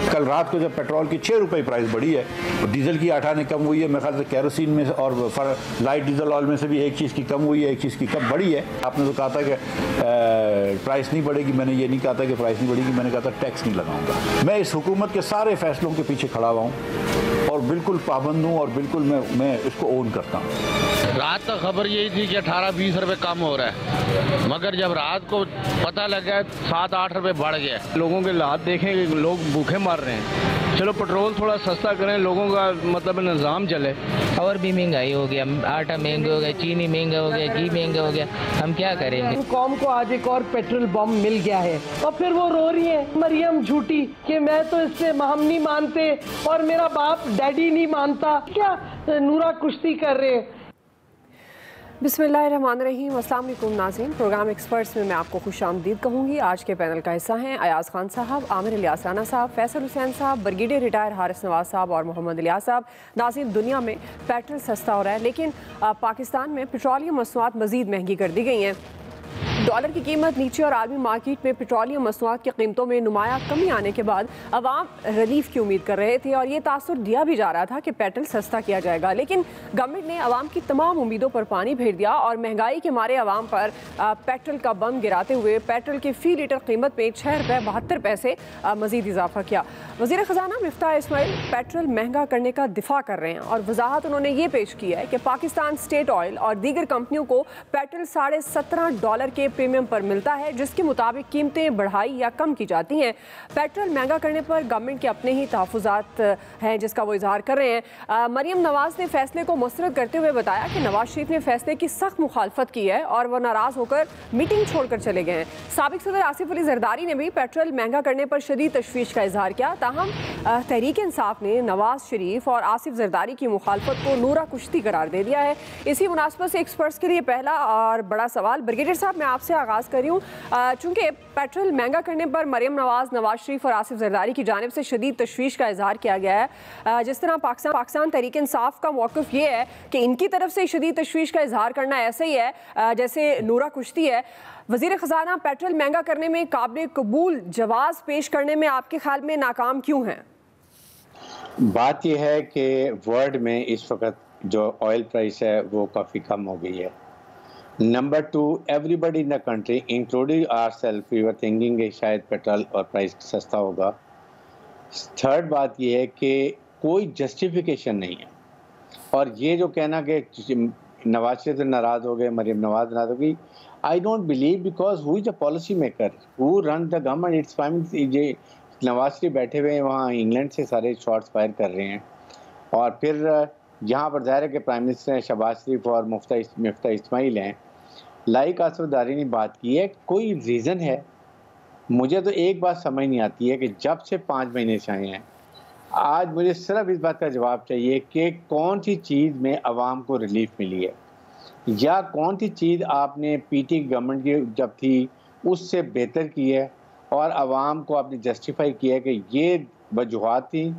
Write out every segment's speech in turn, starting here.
कल रात को जब पेट्रोल की 6 रुपये प्राइस बढ़ी है, डीजल की 8 आने कम हुई है, मेरे ख्याल से कैरोसिन में और लाइट डीजल ऑयल में से भी एक चीज़ की कम हुई है, एक चीज़ की कम बढ़ी है। आपने तो कहा था कि प्राइस नहीं बढ़ेगी, मैंने ये नहीं कहा था कि प्राइस नहीं बढ़ेगी, मैंने कहा था टैक्स नहीं लगाऊंगा। मैं इस हुकूमत के सारे फैसलों के पीछे खड़ा हुआ हूँ और बिल्कुल पाबंद हूँ और बिल्कुल मैं इसको ओन करता हूँ। रात तक खबर यही थी कि 18-20 रुपए कम हो रहा है, मगर जब रात को पता लगा 7-8 रुपए बढ़ गया। लोगों के हालात देखें कि लोग भूखे मर रहे हैं। चलो पेट्रोल थोड़ा सस्ता करें, लोगों का मतलब निज़ाम चले। और भी महंगाई हो गया, आटा महंगा हो गया, चीनी महंगा हो गया, घी महंगा हो गया, हम क्या करेंगे। कौम को आज एक और पेट्रोल बम मिल गया है और फिर वो रो रही है मरियम झूठी कि मैं तो इससे हम नहीं मानते और मेरा बाप डैडी नहीं मानता। क्या नूरा कुश्ती कर रहे हैं। बिस्मिल्लाहिर्रहमानिर्रहीम। अस्सलाम वालेकुम नाज़रीन, प्रोग्राम एक्सपर्ट्स में मैं आपको खुशामदीद कहूँगी। आज के पैनल का हिस्सा हैं अयाज खान साहब, आमिर इलियास राना साहब, फैसल हुसैन साहब, ब्रिगेडियर रिटायर हारिस नवाज साहब और मोहम्मद इलियास साहब। नाज़रीन, दुनिया में पेट्रोल सस्ता हो रहा है, लेकिन पाकिस्तान में पेट्रोलियम मसनूआत मज़ीद महंगी कर दी गई हैं। डॉलर की कीमत नीचे और आलमी मार्केट में पेट्रोलियम मसनूआत की कीमतों में नुमाया कमी आने के बाद अवाम रिलीफ की उम्मीद कर रहे थे और ये तासुर दिया भी जा रहा था कि पेट्रोल सस्ता किया जाएगा, लेकिन गवर्नमेंट ने अवाम की तमाम उम्मीदों पर पानी फेर दिया और महंगाई के मारे अवाम पर पेट्रोल का बम गिराते हुए पेट्रोल की फ़ी लीटर कीमत में 6 रुपये 72 पैसे मज़ीद इजाफा किया। वज़ीर ख़जाना मिफ्ताह इस्माइल पेट्रोल महंगा करने का दिफा कर रहे हैं और वजाहत उन्होंने ये पेश की है कि पाकिस्तान स्टेट ऑयल और दीगर कंपनियों को पेट्रोल $17.5 के प्रीमियम पर मिलता है, जिसके मुताबिक कीमतें बढ़ाई या कम की जाती हैं। पेट्रोल महंगा करने पर गवर्नमेंट के अपने ही तहफ़्फ़ुज़ात हैं, जिसका वो इजहार कर रहे हैं। मरियम नवाज़ ने फैसले को मुस्तरद करते हुए बताया कि नवाज शरीफ ने फैसले की सख्त मुखालफत की है और वह नाराज़ होकर मीटिंग छोड़कर चले गए हैं। साबिक सदर आसिफ अली जरदारी ने भी पेट्रोल महंगा करने पर शदीद तशवीश का इजहार किया। ताहम तहरीक इंसाफ ने नवाज शरीफ और आसिफ जरदारी की मुखालफत को नूरा कुश्ती करार दे दिया है। इसी मुनासबत से एक्सपर्ट्स के लिए पहला और बड़ा सवाल, ब्रिगेडियर साहब मैं आपसे आगाज़ कर रही हूँ। चूँकि पेट्रोल महंगा करने पर मरियम नवाज़, नवाज शरीफ और आसिफ जरदारी की जानिब से शदीद तशवीश का इजहार किया गया है, जिस तरह पाकिस्तान तहरीक इंसाफ का मौक़िफ़ ये है कि इनकी तरफ से शदीद तशवीश का इजहार करना ऐसे ही है जैसे नूरा कुश्ती है। वज़ीर ख़जाना पेट्रोल महंगा करने में काबिल कबूल जवाज़ पेश करने में आपके ख्याल में नाकाम क्यों हैं? बात यह है कि वर्ल्ड में इस वक्त जो ऑयल प्राइस है वो काफ़ी कम हो गई है। Number 2, everybody in the country including ourself we were thinking कि शायद पेट्रोल और प्राइस सस्ता होगा। थर्ड बात यह है कि कोई जस्टिफिकेशन नहीं है और ये जो कहना कि नवाज शरीफ नाराज़ हो गए, मरियम नवाज नाराज़ हो गई, I don't believe, because who is the policy maker, who run the government. It's prime Nawaz Sharif बैठे हुए हैं वहाँ इंग्लैंड से सारे शॉट्स फायर कर रहे हैं और फिर यहाँ पर ज़ाहिर है कि प्राइम मिनिस्टर हैं शहबाज शरीफ और मिफ्ताह इस्माइल हैं। लाइक आसिफ दारी ने बात की है, कोई रीज़न है? मुझे तो एक बात समझ नहीं आती है कि जब से 5 महीने से आए हैं, आज मुझे सिर्फ इस बात का जवाब चाहिए कि कौन सी चीज़ में आवाम को रिलीफ मिली है या कौन सी चीज़ आपने पीटी गवर्नमेंट की जब थी उससे बेहतर की है और आवाम को आपने जस्टिफाई किया है कि ये वजूहात थी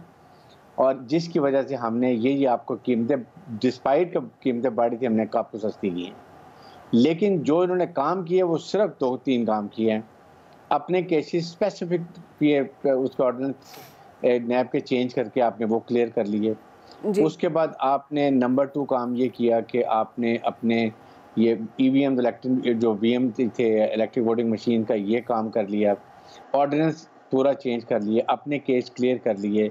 और जिसकी वजह से हमने ये आपको कीमतें, डिस्पाइट कीमतें बढ़ी थी, हमने आपको सस्ती की हैं। लेकिन जो इन्होंने काम किए वो सिर्फ 2-3 काम किए हैं। अपने केसेस स्पेसिफिक उसके ऑर्डिनेंस नैब के चेंज करके आपने वो क्लियर कर लिए। उसके बाद आपने नंबर 2 काम ये किया कि आपने अपने ये ईवीएम जो वीएम थे इलेक्ट्रिक वोटिंग मशीन का ये काम कर लिया, ऑर्डिनेंस पूरा चेंज कर लिए, अपने केस क्लियर कर लिए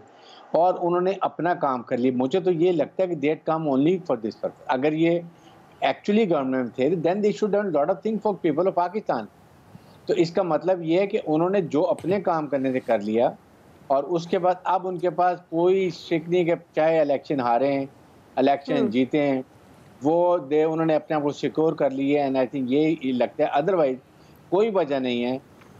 और उन्होंने अपना काम कर लिया। मुझे तो ये लगता है कि देट काम ओनली फॉर दिस पर्पस। अगर ये एक्चुअली गवर्नमेंट थे then they should done lot of thing for people of Pakistan. तो इसका मतलब ये है कि उन्होंने जो अपने काम करने से कर लिया और उसके बाद अब उनके पास कोई शिक नहीं कि चाहे इलेक्शन हारे हैं, इलेक्शन जीते हैं, वो उन्होंने अपने आप को सिक्योर कर लिए। एंड आई थिंक ये लगता है, अदरवाइज कोई वजह नहीं है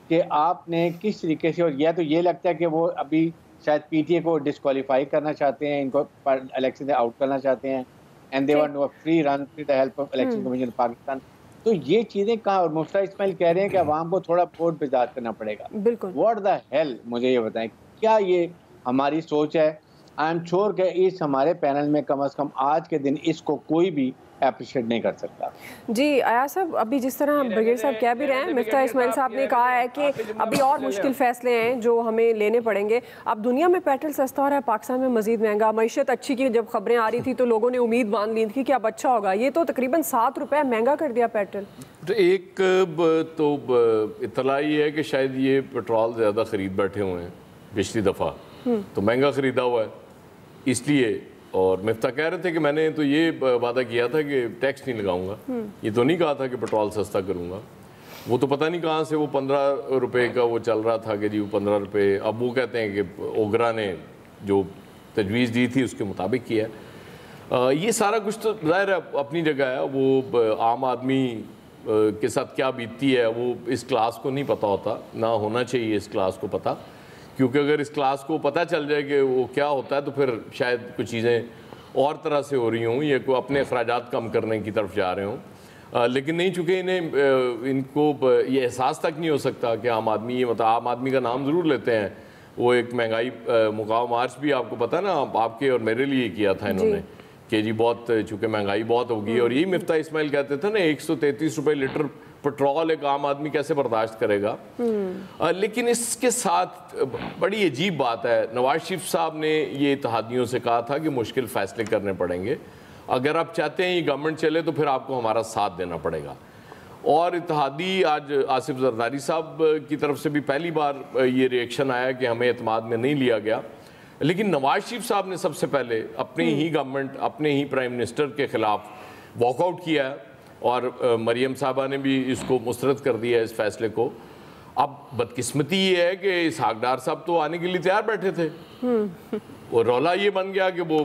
कि आपने किस तरीके से, और या तो ये लगता है कि वो अभी शायद पीटीए को डिस्क्वालीफाई करना चाहते हैं, इनको इलेक्शन से आउट करना चाहते हैं and they want to free run with the help of election commission Pakistan. तो ये चीज़ें कहाँ, और मुफ्ता इस्माइल कह रहे हैं कि अवाम को थोड़ा वोट बेदार करना पड़ेगा। बिल्कुल, व्हाट द हेल, मुझे ये बताएं क्या ये हमारी सोच है? आई एम श्योर कि इस हमारे पैनल में कम से कम आज के दिन इसको कोई भी अप्रिशिएट नहीं कर सकता। जी आया साहब, अभी जिस तरह ब्रिगेड साहब कह भी रहे हैं, मिफ्ता इस्माइल साहब ने कहा है कि अभी और मुश्किल फैसले हैं जो हमें लेने पड़ेंगे। अब दुनिया में पेट्रोल सस्ता हो रहा है, पाकिस्तान में मजीद महंगा, मईशत अच्छी की जब खबरें आ रही थी तो लोगों ने उम्मीद बांध ली थी कि अब अच्छा होगा, ये तो तकरीबन 7 रुपये महंगा कर दिया पेट्रोल। तो एक इतला ये है कि शायद ये पेट्रोल ज़्यादा ख़रीद बैठे हुए हैं पिछली दफ़ा, तो महंगा ख़रीदा हुआ है इसलिए। और मिफ्ता कह रहे थे कि मैंने तो ये वादा किया था कि टैक्स नहीं लगाऊंगा, ये तो नहीं कहा था कि पेट्रोल सस्ता करूंगा। वो तो पता नहीं कहाँ से वो 15 रुपये का वो चल रहा था कि जी वो 15 रुपये, अब वो कहते हैं कि ओगरा ने जो तजवीज़ दी थी उसके मुताबिक किया। ये सारा कुछ तो ज़ाहिर है अपनी जगह है, वो आम आदमी के साथ क्या बीतती है वो इस क्लास को नहीं पता होता, ना होना चाहिए इस क्लास को पता, क्योंकि अगर इस क्लास को पता चल जाए कि वो क्या होता है तो फिर शायद कुछ चीज़ें और तरह से हो रही हों, ये को अपने अखराजात कम करने की तरफ जा रहे हों। लेकिन नहीं, चूँकि इनको ये एहसास तक नहीं हो सकता कि आम आदमी, ये मतलब आम आदमी का नाम ज़रूर लेते हैं, वो एक महंगाई मुकाम मार्च भी आपको पता है ना, आपके और मेरे लिए किया था इन्होंने कि जी बहुत, चूँकि महंगाई बहुत होगी। और यही मिफ्ता इस्माइल कहते थे ना 133 रुपये लीटर पेट्रोल एक आम आदमी कैसे बर्दाश्त करेगा। लेकिन इसके साथ बड़ी अजीब बात है, नवाज शरीफ साहब ने ये इत्तेहादियों से कहा था कि मुश्किल फ़ैसले करने पड़ेंगे, अगर आप चाहते हैं ये गवर्नमेंट चले तो फिर आपको हमारा साथ देना पड़ेगा। और इत्तेहादी आज आसिफ जरदारी साहब की तरफ से भी पहली बार ये रिएक्शन आया कि हमें एतमाद में नहीं लिया गया, लेकिन नवाज शरीफ साहब ने सबसे पहले अपनी ही गवर्नमेंट, अपने ही प्राइम मिनिस्टर के ख़िलाफ़ वॉकआउट किया है और मरियम साहबा ने भी इसको मुस्तरद कर दिया है इस फैसले को। अब बदकिस्मती ये है कि इसहाक डार साहब तो आने के लिए तैयार बैठे थे, और रौला ये बन गया कि वो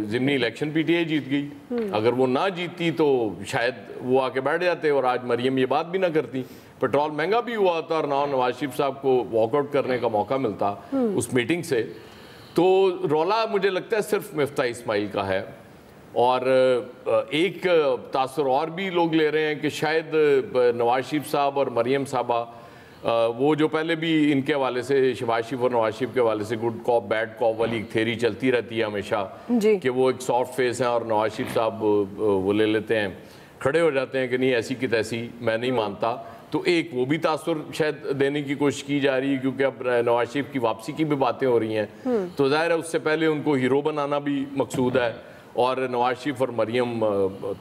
ज़िमनी इलेक्शन पीटीआई जीत गई, अगर वो ना जीतती तो शायद वो आके बैठ जाते और आज मरियम ये बात भी ना करती, पेट्रोल महंगा भी हुआ था और ना नवाज शरीफ साहब को वॉकआउट करने का मौका मिलता उस मीटिंग से। तो रौला मुझे लगता है सिर्फ मिफ्ता इस्माइल का है। और एक तासुर और भी लोग ले रहे हैं कि शायद नवाज शरीफ साहब और मरियम साहबा, वो जो पहले भी इनके हवाले से, शहबाज शरीफ और नवाज शरीफ के हवाले से गुड कॉप बैड कॉप वाली एक थ्योरी चलती रहती है हमेशा कि वो एक सॉफ्ट फेस हैं और नवाज शरीफ साहब वो ले लेते हैं, खड़े हो जाते हैं कि नहीं ऐसी की तैसी, मैं नहीं मानता। तो एक वो भी तासुर शायद देने की कोशिश की जा रही है, क्योंकि अब नवाज शरीफ की वापसी की भी बातें हो रही हैं, तो ज़ाहिर है उससे पहले उनको हीरो बनाना भी मकसूद है। और नवाज शरीफ और मरियम,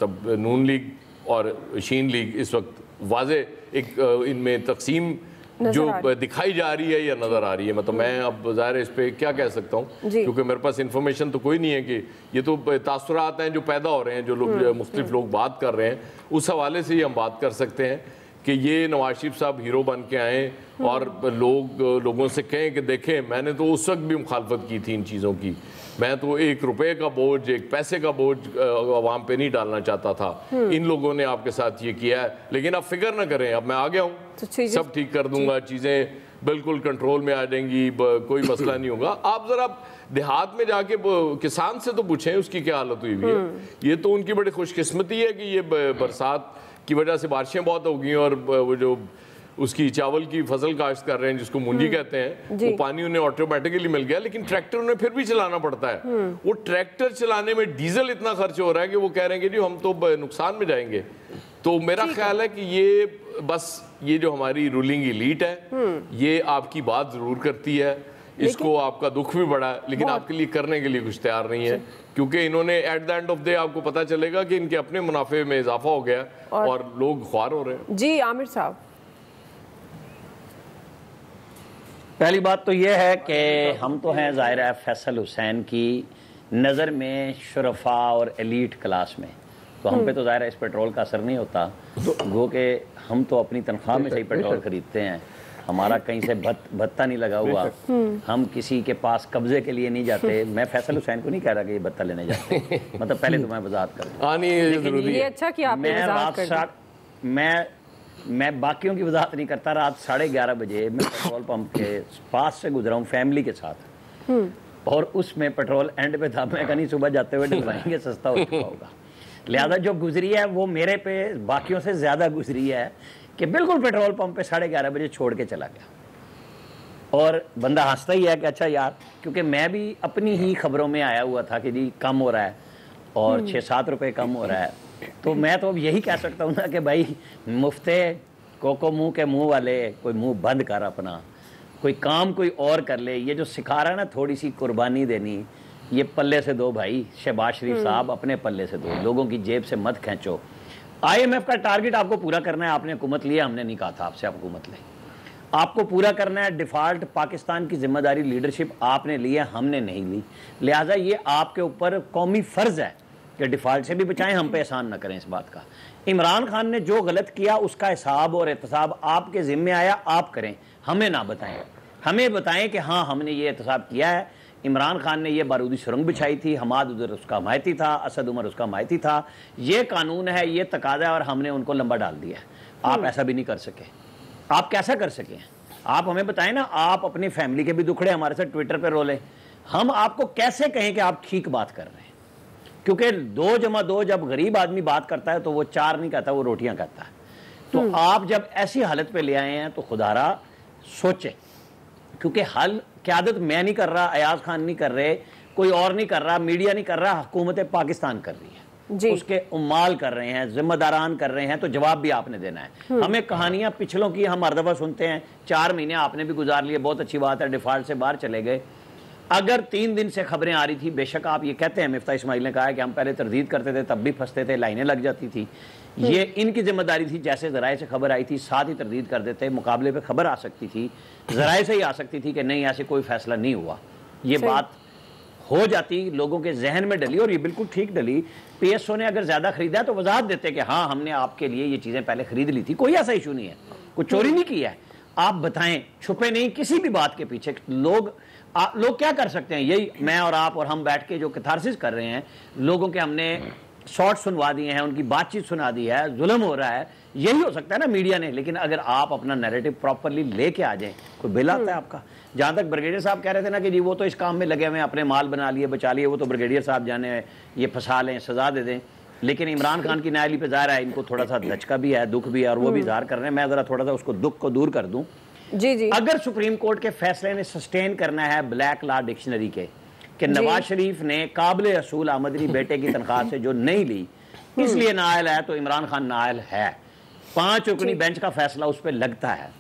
तब नून लीग और शीन लीग इस वक्त वाजे एक इनमें तकसीम जो दिखाई जा रही है या नज़र आ रही है। मतलब मैं अब ज़ाहिर इस पर क्या कह सकता हूँ, क्योंकि मेरे पास इन्फॉर्मेशन तो कोई नहीं है, कि ये तो तासुरात हैं जो पैदा हो रहे हैं, जो लोग मुख्तलिफ लोग बात कर रहे हैं, उस हवाले से ही हम बात कर सकते हैं कि ये नवाज शरीफ साहब हीरो बन के आएँ और लोगों से कहें कि देखें मैंने तो उस वक्त भी मुखालफत की थी इन चीज़ों की, मैं तो 1 रुपए का बोझ, 1 पैसे का बोझ आवाम पे नहीं डालना चाहता था, इन लोगों ने आपके साथ ये किया है, लेकिन आप फिक्र ना करें, अब मैं आ गया हूँ, तो सब ठीक कर दूंगा, चीज़ें बिल्कुल कंट्रोल में आ जाएंगी, कोई मसला नहीं होगा। आप ज़रा देहात में जाके किसान से तो पूछें उसकी क्या हालत हुई हुई है। ये तो उनकी बड़ी खुशकिस्मती है कि ये बरसात की वजह से बारिशें बहुत हो गई और वो जो उसकी चावल की फसल काश्त कर रहे हैं जिसको मुंजी कहते हैं, वो पानी उन्हें ऑटोमेटिकली मिल गया, लेकिन ट्रैक्टर उन्हें फिर भी चलाना पड़ता है। वो ट्रैक्टर चलाने में डीजल इतना खर्च हो रहा है कि वो कह रहे हैं कि जी हम तो नुकसान में जाएंगे। तो मेरा ख्याल है कि ये बस ये जो हमारी रूलिंग इलीट है ये आपकी बात जरूर करती है, इसको आपका दुख भी बड़ा है, लेकिन आपके लिए करने के लिए कुछ तैयार नहीं है, क्योंकि इन्होंने at the end of day आपको पता चलेगा कि इनके अपने मुनाफे में इजाफा हो गया और लोग ख्वार हो रहे हैं। जी आमिर साहब, पहली बात तो ये है कि हम तो हैं ज़ाहिर है फैसल हुसैन की नज़र में शुरफा और एलीट क्लास में, तो हम पे तो ज़ाहिर है इस पेट्रोल का असर नहीं होता, गो कि हम तो अपनी तनख्वाह में से ही पेट्रोल खरीदते हैं, हमारा कहीं से भत्ता नहीं लगा हुआ, हम किसी के पास कब्जे के लिए नहीं जाते। मैं फैसल हुसैन को नहीं कह रहा कि ये भत्ता लेने जाते, मतलब पहले तो मैं वजाहत कर ये अच्छा कि आपने वजाहत कर दी। मैं बाकियों की वजाहत नहीं करता। रात 11:30 बजे मैं पेट्रोल पंप के पास से गुजरा हूँ फैमिली के साथ, और उसमें पेट्रोल एंड पे था, मैं कहीं सुबह जाते हुए डलवाएंगे सस्ता हो चुका होगा, लिहाजा जो गुजरी है वो मेरे पे बाकियों से ज़्यादा गुजरी है कि बिल्कुल पेट्रोल पंप पे 11:30 बजे छोड़ के चला गया। और बंदा हंसता ही है कि अच्छा यार, क्योंकि मैं भी अपनी ही खबरों में आया हुआ था कि जी कम हो रहा है और 6-7 रुपये कम हो रहा है, तो मैं तो अब यही कह सकता हूँ ना कि भाई मुफ्ते कोको मुंह के मुंह वाले, कोई मुंह बंद कर अपना, कोई काम कोई और कर ले। ये जो सिखा रहा है ना थोड़ी सी कुर्बानी देनी, ये पल्ले से दो भाई। शहबाज शरीफ साहब अपने पल्ले से दो, लोगों की जेब से मत खींचो। IMF का टारगेट आपको पूरा करना है, आपने हुकूमत लिया, हमने नहीं कहा था आपसे आप हुकूमत लें, आपको पूरा करना है। डिफ़ॉल्ट पाकिस्तान की जिम्मेदारी लीडरशिप आपने ली है, हमने नहीं ली। लिहाजा ये आपके ऊपर कौमी फ़र्ज़ है कि डिफ़ॉल्ट से भी बचाएं, हम पे एहसान न करें इस बात का। इमरान खान ने जो गलत किया उसका हिसाब और एहतसाब आपके ज़िम्मे आया, आप करें, हमें ना बताएं। हमें बताएं कि हाँ हमने ये एहतसाब किया है, इमरान खान ने ये बारूदी सुरंग बिछाई थी, हमाद उधर उसका हमायती था, असद उमर उसका हमायती था, ये कानून है, ये तकादा है और हमने उनको लंबा डाल दिया। आप ऐसा भी नहीं कर सके। आप कैसा कर सके? आप हमें बताएं ना। आप अपनी फैमिली के भी दुखड़े हमारे साथ ट्विटर पर रोले, हम आपको कैसे कहें कि आप ठीक बात कर रहे हैं? क्योंकि 2 जमा 2 जब गरीब आदमी बात करता है तो वो 4 नहीं कहता, वो रोटियां कहता है। तो आप जब ऐसी हालत पे ले आए हैं तो खुदारा सोचें, क्योंकि हल क़यादत मैं नहीं कर रहा, अयाज खान नहीं कर रहे, कोई और नहीं कर रहा, मीडिया नहीं कर रहा, हुकूमत पाकिस्तान कर रही है, उसके उम्माल कर रहे हैं, जिम्मेदारान कर रहे हैं। तो जवाब भी आपने देना है। हमें कहानियां पिछलों की हम हर दफा सुनते हैं, 4 महीने आपने भी गुजार लिए, बहुत अच्छी बात है, डिफॉल्ट से बाहर चले गए। अगर 3 दिन से खबरें आ रही थी, बेशक आप ये कहते हैं, मिफ्ता इस्माइल ने कहा है कि हम पहले तरदीद करते थे तब भी फंसते थे, लाइनें लग जाती थी, ये इनकी जिम्मेदारी थी। जैसे ज़राए से खबर आई थी साथ ही तरदीद कर देते, मुकाबले पे खबर आ सकती थी, ज़राए से ही आ सकती थी कि नहीं ऐसे कोई फैसला नहीं हुआ, ये बात हो जाती, लोगों के जहन में डली और ये बिल्कुल ठीक डली। PSO ने अगर ज़्यादा खरीदा तो वजाहत देते कि हाँ हमने आपके लिए ये चीज़ें पहले खरीद ली थी, कोई ऐसा इशू नहीं है, कोई चोरी नहीं की है। आप बताएं, छुपे नहीं किसी भी बात के पीछे। लोग क्या कर सकते हैं? यही मैं और आप और हम बैठ के जो कैथारसिस कर रहे हैं, लोगों के हमने शॉर्ट सुनवा दिए हैं, उनकी बातचीत सुना दी है, जुल्म हो रहा है, यही हो सकता है ना मीडिया ने। लेकिन अगर आप अपना नैरेटिव प्रॉपरली लेके आ जाएं, कोई बिल आता है आपका। जहां तक ब्रिगेडियर साहब कह रहे थे ना कि जी वो तो इस काम में लगे हुए हैं, अपने माल बना लिए, बचा लिए, वो तो ब्रिगेडियर साहब जाने ये फंसा लें, सजा दे दें। लेकिन इमरान खान की नायली पे ज़ाहिर है इनको थोड़ा सा धचका भी है, दुख भी है, और वो भी ज़ाहिर कर रहे हैं। मैं ज़रा थोड़ा सा उसको दुख को दूर कर दूं। जी। अगर सुप्रीम कोर्ट के फैसले ने सस्टेन करना है ब्लैक लॉ डिक्शनरी के कि नवाज शरीफ ने काबिल रसूल आमदनी बेटे की तनख्वाह से जो नहीं ली इसलिए नाअहल है, तो इमरान खान नाअहल है। 5 रुकनी बेंच का फैसला उस पर लगता है।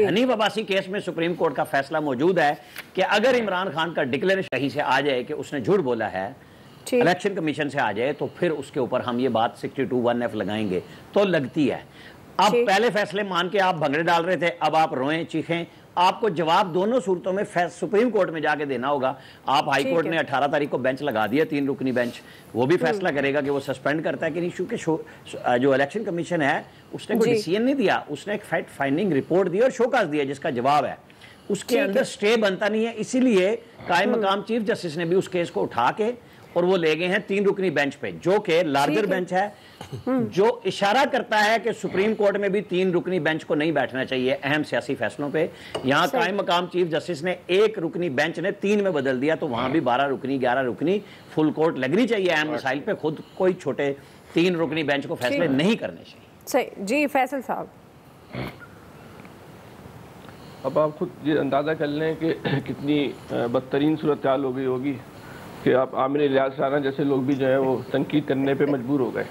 हनीफ अब्बासी केस में सुप्रीम कोर्ट का फैसला मौजूद है कि अगर इमरान खान का डिक्लेरेशन सही से आ जाए कि उसने झूठ बोला है, इलेक्शन कमीशन से आ जाए, तो फिर उसके ऊपर हम ये बात 62(1)(f लगाएंगे तो लगती है। अब पहले फैसले मान के आप भंगड़े डाल रहे थे, अब आप रोएं चीखें, आपको जवाब दोनों सूरतों में सुप्रीम कोर्ट में जाके देना होगा। आप हाई कोर्ट ने 18 तारीख को बेंच लगा दिया, 3 रुकनी बेंच, वो भी फैसला करेगा कि वो सस्पेंड करता है कि नहीं। क्योंकि जो इलेक्शन कमीशन है उसने कोई डिसीजन नहीं दिया, उसने एक फैक्ट फाइंडिंग रिपोर्ट दी और शोकाज दिया जिसका जवाब है, उसके अंदर स्टे बनता नहीं है। इसीलिए कायम मकाम चीफ जस्टिस ने भी उस केस को उठा के और वो ले गए हैं 3 रुकनी बेंच पे, जो कि लार्जर बेंच है, जो इशारा करता है कि सुप्रीम कोर्ट में भी 3 रुकनी बेंच को नहीं बैठना चाहिए अहम सियासी फैसलों पे। यहाँ कायम मकाम चीफ जस्टिस ने 1 रुकनी बेंच ने 3 में बदल दिया, तो वहां भी 12 रुकनी 11 रुकनी फुल कोर्ट लगनी चाहिए अहम मसाइल पे। खुद कोई छोटे 3 रुकनी बेंच को फैसले नहीं करने चाहिए। सही जी। फैसल साहब, अब आप खुद ये अंदाज़ा कर लें कि कितनी बदतरीन सूरत हाल हो गई होगी कि आप आमिर इलियास राना जैसे लोग भी जो है वो तनकीद करने पे मजबूर हो गए।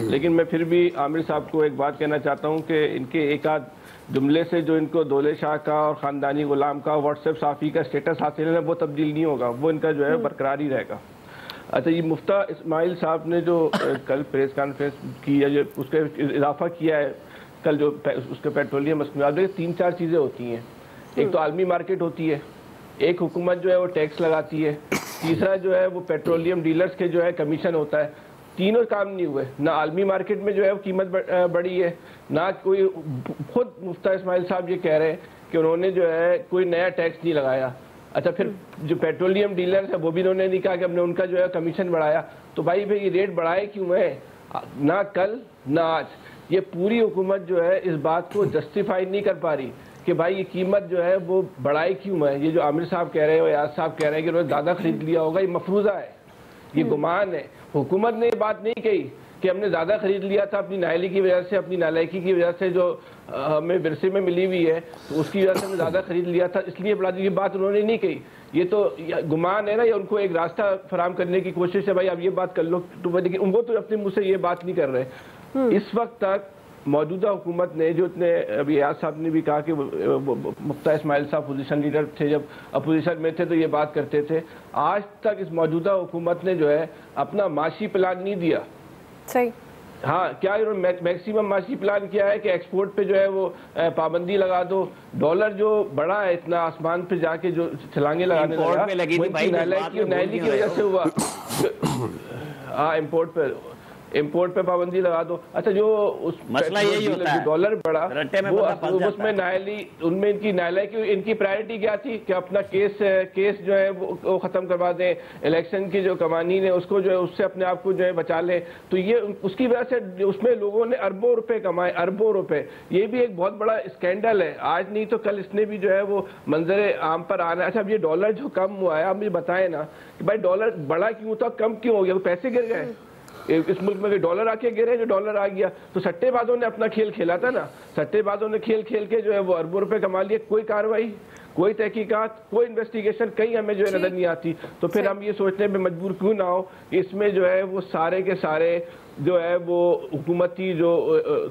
लेकिन मैं फिर भी आमिर साहब को एक बात कहना चाहता हूँ कि इनके एक आध जुमले से जो इनको दौले शाह का और ख़ानदानी गुलाम का व्हाट्सएप साफ़ी का स्टेटस हासिल है वो तब्दील नहीं होगा, वो इनका जो है बरकरार ही रहेगा। अच्छा, ये मुफ्ता इस्माइल साहब ने जो कल प्रेस कॉन्फ्रेंस की है, जो उसका इजाफा किया है कल, जो उसके पेट्रोलियम मसनूआत, 3-4 चीज़ें होती हैं। एक तो आलमी मार्केट होती है, एक हुकूमत जो है वो टैक्स लगाती है, तीसरा जो है वो पेट्रोलियम डीलर्स के जो है कमीशन होता है। तीनों काम नहीं हुए, ना आलमी मार्केट में जो है वो कीमत बढ़ी है, ना कोई, खुद मुफ्ता इस्माइल साहब ये कह रहे हैं कि उन्होंने जो है कोई नया टैक्स नहीं लगाया। अच्छा, फिर जो पेट्रोलियम डीलर्स है वो भी उन्होंने नहीं कहा कि हमने उनका जो है कमीशन बढ़ाया। तो भाई ये रेट बढ़ाए क्यों है? ना कल ना आज। ये पूरी हुकूमत जो है इस बात को जस्टिफाई नहीं कर पा रही कि भाई ये कीमत जो है वो बढ़ाई क्यों है। ये जो आमिर साहब कह रहे हैं, याद साहब कह रहे हैं कि उन्होंने ज़्यादा खरीद लिया होगा, ये मफरूज़ा है, ये गुमान है। हुकूमत ने ये बात नहीं कही कि हमने ज़्यादा खरीद लिया था अपनी नाअहली की वजह से, अपनी नालायकी की वजह से जो हमें विरसे में मिली हुई है, तो उसकी वजह से हमने ज़्यादा खरीद लिया था इसलिए बढ़ा दी। ये बात उन्होंने नहीं कही, ये तो गुमान है ना, या उनको एक रास्ता फराम करने की कोशिश है, भाई आप ये बात कर लो, तो लेकिन उनको तो अपने मुँह से ये बात नहीं कर रहे। इस वक्त तक मौजूदा हुकूमत ने जो इतने, अभी याद साहब ने भी कहा कि मुफ्ता इस्माइल साहब पोजीशन लीडर थे, जब अपोजिशन में थे तो ये बात करते थे। आज तक इस मौजूदा हुकूमत ने जो है अपना माशी प्लान नहीं दिया। सही। हाँ, क्या इन्होंने मैक्सिमम माशी प्लान किया है कि एक्सपोर्ट पे जो है वो पाबंदी लगा दो। डॉलर जो बढ़ा है इतना आसमान पे जाके जो छलांगे लगाने लगा, नाअहली की वजह से हुआ। हाँ, इम्पोर्ट पे पाबंदी लगा दो। अच्छा, जो उस मसला यही होता है, डॉलर बढ़ा वो उसमें नाअहली, उनमें इनकी नाअहली इनकी प्रायोरिटी क्या थी कि अपना केस जो है वो खत्म करवा दें, इलेक्शन की जो कवानीन है उसको जो है उससे अपने आप को जो है बचा लें। तो ये उसकी वजह से उसमें लोगों ने अरबों रुपए कमाए, अरबों रुपए। ये भी एक बहुत बड़ा स्कैंडल है, आज नहीं तो कल इसने भी जो है वो मंजर आम पर आना है। अच्छा, अब ये डॉलर जो कम हुआ है, आप मुझे बताएं ना कि भाई डॉलर बढ़ा क्यों था, कम क्यों हो गया? पैसे गिर गए इस मुल्क में? डॉलर आके गिरे, जो डॉलर आ गया तो सट्टेबाजों ने अपना खेल खेला था ना, सट्टेबाजों ने खेल खेल के जो है वो अरबों रुपए कमा लिए। कोई कार्रवाई, कोई तहकीकात, कोई इन्वेस्टिगेशन कहीं हमें जो है नजर नहीं आती। तो फिर हम ये सोचने में मजबूर क्यों ना हो इसमें जो है वो सारे के सारे जो है वो हुकूमती जो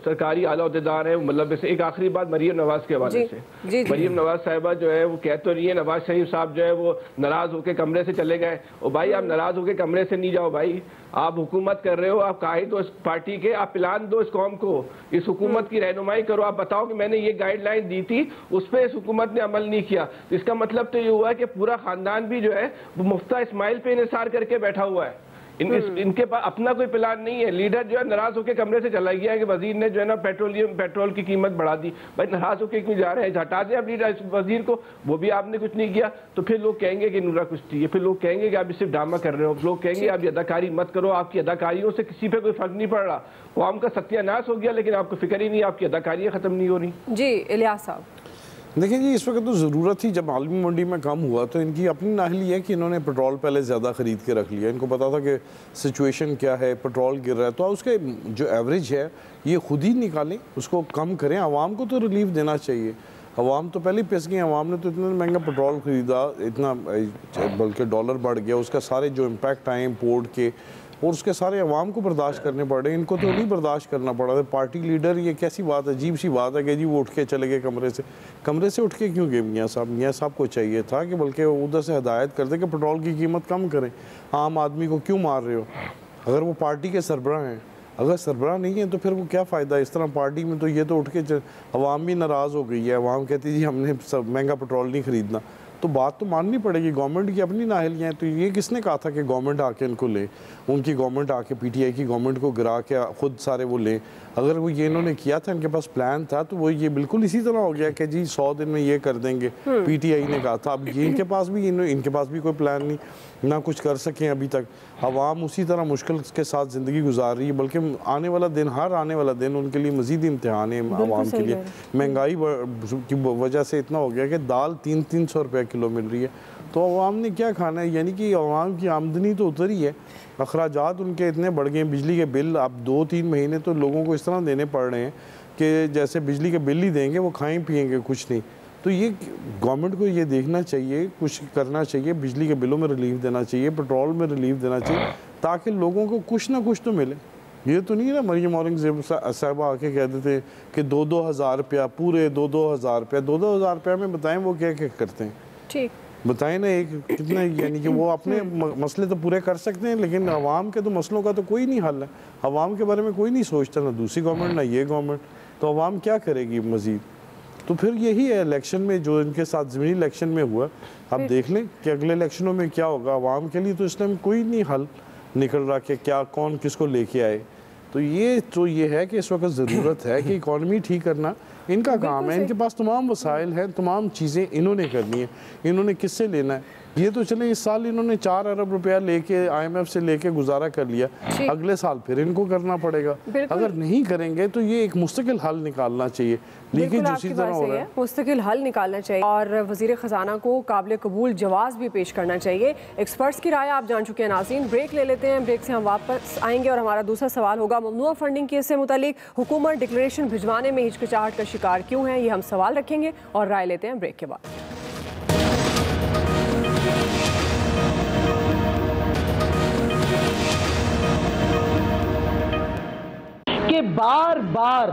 सरकारी आला अहदेदार है, मतलब जैसे एक आखिरी बात मरीम नवाज के हवाले से। मरीम नवाज साहिबा जो है वो कह तो रही है नवाज शरीफ साहब जो है वो नाराज होकर कमरे से चले गए। और भाई आप नाराज होकर कमरे से नहीं जाओ भाई, आप हुकूमत कर रहे हो, आप कायद हो इस पार्टी के, आप प्लान दो इस कौम को, इस हुकूमत की रहनुमाई करो, आप बताओ कि मैंने ये गाइडलाइन दी थी, उस पर इस हुकूमत ने अमल नहीं किया। इसका मतलब तो ये हुआ है कि पूरा खानदान भी जो है वो मुफ्ता इस्माइल पे इन्हिसार करके बैठा हुआ है। इनके पास अपना कोई प्लान नहीं है। लीडर जो है नाराज होकर कमरे से चला गया है कि वजीर ने जो है ना पेट्रोल की कीमत बढ़ा दी। भाई नाराज होकर क्यों जा रहे हैं? हटा दें आप लीडर वजीर को, वो भी आपने कुछ नहीं किया। तो फिर लोग कहेंगे कि नूरा कुश्ती है, फिर लोग कहेंगे कि आप सिर्फ ड्रामा कर रहे हो, लोग कहेंगे आप ये अदाकारी मत करो, आपकी अदाकारियों से किसी पे कोई फर्क नहीं पड़ रहा, कौम का सत्यानाश हो गया लेकिन आपको फिक्र ही नहीं, आपकी अदाकारियाँ खत्म नहीं हो रही। जी इलियास साहब। देखिए जी, इस वक्त तो ज़रूरत थी, जब आलमी मंडी में कम हुआ तो इनकी अपनी नाअहली है कि इन्होंने पेट्रोल पहले ज़्यादा ख़रीद के रख लिया। इनको पता था कि सिचुएशन क्या है, पेट्रोल गिर रहा है, तो उसके जो एवरेज है ये खुद ही निकालें, उसको कम करें। आवाम को तो रिलीफ देना चाहिए। आवाम तो पहले ही पिस गई, आवाम ने तो इतना महंगा पेट्रोल ख़रीदा, इतना बल्कि डॉलर बढ़ गया, उसका सारे जो इम्पैक्ट आए इम्पोर्ट के और उसके सारे अवाम को बर्दाश्त करने पड़ रहे। इनको तो नहीं बर्दाश्त करना पड़ा। पार्टी लीडर, ये कैसी बात है, अजीब सी बात है कि जी वो उठ के चले गए कमरे से उठ के क्यों गए? मियाँ साहब को चाहिए था कि बल्कि उधर से हिदायत करते कि पेट्रोल की कीमत कम करें। आम आदमी को क्यों मार रहे हो? अगर वो पार्टी के सरबराह हैं, अगर सरबराह नहीं है तो फिर वो क्या फ़ायदा इस तरह पार्टी में? तो ये तो उठ के अवाम भी नाराज़ हो गई है। अवाम कहती जी हमने सब महंगा पेट्रोल नहीं ख़रीदना। तो बात तो माननी पड़ेगी, गवर्नमेंट की अपनी नाअहलियाँ हैं। तो ये किसने कहा था कि गवर्नमेंट आके इनको ले? उनकी गवर्नमेंट आके पीटीआई की गवर्नमेंट को गिरा के खुद सारे वो लें? अगर वो ये इन्होंने किया था, इनके पास प्लान था, तो वो ये बिल्कुल इसी तरह हो गया कि जी 100 दिन में ये कर देंगे, पीटीआई ने कहा था। अब ये इनके पास भी कोई प्लान नहीं, ना कुछ कर सकें अभी तक। आवाम उसी तरह मुश्किल के साथ ज़िंदगी गुजार रही है, बल्कि आने वाला दिन उनके लिए मज़ीद इम्तिहान है आवाम के लिए। महंगाई की वजह से इतना हो गया कि दाल 300 रुपये किलो मिल रही है, तो आवाम ने क्या खाना है? यानी कि आवाम की आमदनी तो उतरी है, अखराजात उनके इतने बढ़ गए। बिजली के बिल अब 2-3 महीने तो लोगों को इस तरह देने पड़ रहे हैं कि जैसे बिजली के बिल ही देंगे, वो खाएँ पिएंगे कुछ नहीं। तो ये गवर्नमेंट को ये देखना चाहिए, कुछ करना चाहिए, बिजली के बिलों में रिलीफ देना चाहिए, पेट्रोल में रिलीफ देना चाहिए, ताकि लोगों को कुछ ना कुछ तो मिले। ये तो नहीं ना मरीम औरंगज़ेब साहबा आके कह देते कि 2-2 हज़ार रुपया, पूरे 2-2 हज़ार रुपया, 2-2 हज़ार रुपया में बताएं वो क्या क्या करते हैं? ठीक बताएं ना, एक कितना, यानी कि वो अपने मसले तो पूरे कर सकते हैं, लेकिन आवाम के तो मसलों का तो कोई नहीं हल है। आवाम के बारे में कोई नहीं सोचता, ना दूसरी गवर्नमेंट ना ये गवर्नमेंट। तो आवाम क्या करेगी मज़ीद? तो फिर यही है इलेक्शन में जो इनके साथ ज़मीनी इलेक्शन में हुआ, अब देख लें कि अगले इलेक्शनों में क्या होगा। आवाम के लिए तो इस टाइम कोई नहीं हल निकल रहा कि क्या कौन किसको लेके आए। तो ये है कि इस वक्त ज़रूरत है कि इकॉनमी ठीक करना, इनका काम है, इनके पास तमाम वसाइल हैं, तमाम चीज़ें इन्होंने करनी है। इन्होंने किससे लेना है? ये तो चले इस साल इन्होंने 4 अरब रुपया लेके IMF से लेके गुजारा कर लिया, अगले साल फिर इनको करना पड़ेगा। अगर नहीं करेंगे तो ये एक मुस्तकिल हल निकालना चाहिए। लीकेज उसी तरह हो रहा है, मुस्तकिल हल निकालना चाहिए और वज़ीर ख़जाना को काबिल कबूल जवाब भी पेश करना चाहिए। एक्सपर्ट्स की राय आप जान चुके हैं नाज़रीन। ब्रेक ले लेते हैं, ब्रेक से हम वापस आएंगे और हमारा दूसरा सवाल होगा ममनुआ फंडिंग केस से मुतालिक हुकूमत डिक्लेरेशन भिजवाने में हिचकिचाहट का शिकार क्यों है, ये हम सवाल रखेंगे और राय लेते हैं ब्रेक के बाद। कि बार बार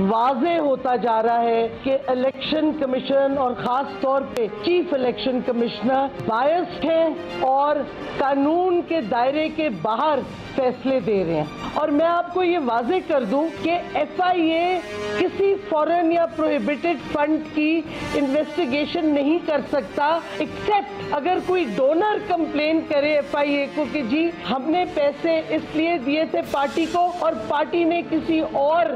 वाज़े होता जा रहा है कि इलेक्शन कमीशन और ख़ास तौर पे चीफ इलेक्शन कमिश्नर बायस्ड हैं और कानून के दायरे के बाहर फैसले दे रहे हैं। और मैं आपको ये वाज़े कर दूं कि FIA किसी फॉरेन या प्रोहिबिटेड फंड की इन्वेस्टिगेशन नहीं कर सकता एक्सेप्ट अगर कोई डोनर कंप्लेन करे FIA को कि जी हमने पैसे इसलिए दिए थे पार्टी को और पार्टी ने किसी और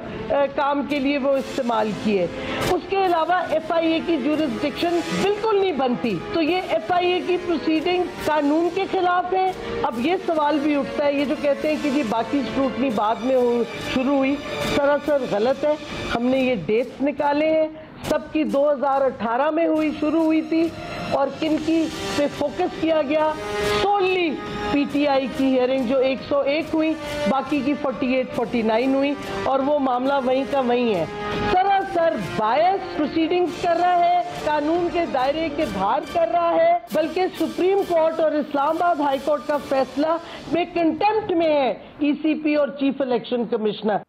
काम के लिए वो इस्तेमाल किए। उसके अलावा FIA की जुरिस्डिक्शन बिल्कुल नहीं बनती। तो ये FIA की प्रोसीडिंग कानून के खिलाफ है। अब ये सवाल भी उठता है, ये जो कहते हैं कि जी बाकी स्क्रूटनी बाद में शुरू हुई, सरासर गलत है। हमने ये डेट्स निकाले हैं, सबकी 2018 में शुरू हुई थी और किनकी पे फोकस किया गया, सोनली PTI की हियरिंग जो 101 हुई, बाकी की 48-49 हुई और वो मामला वहीं का वहीं है। सरासर बायस प्रोसीडिंग्स कर रहा है, कानून के दायरे के बाहर कर रहा है, बल्कि सुप्रीम कोर्ट और इस्लामाबाद हाई कोर्ट का फैसला में कंटेम्प्ट में है ECP और चीफ इलेक्शन कमिश्नर।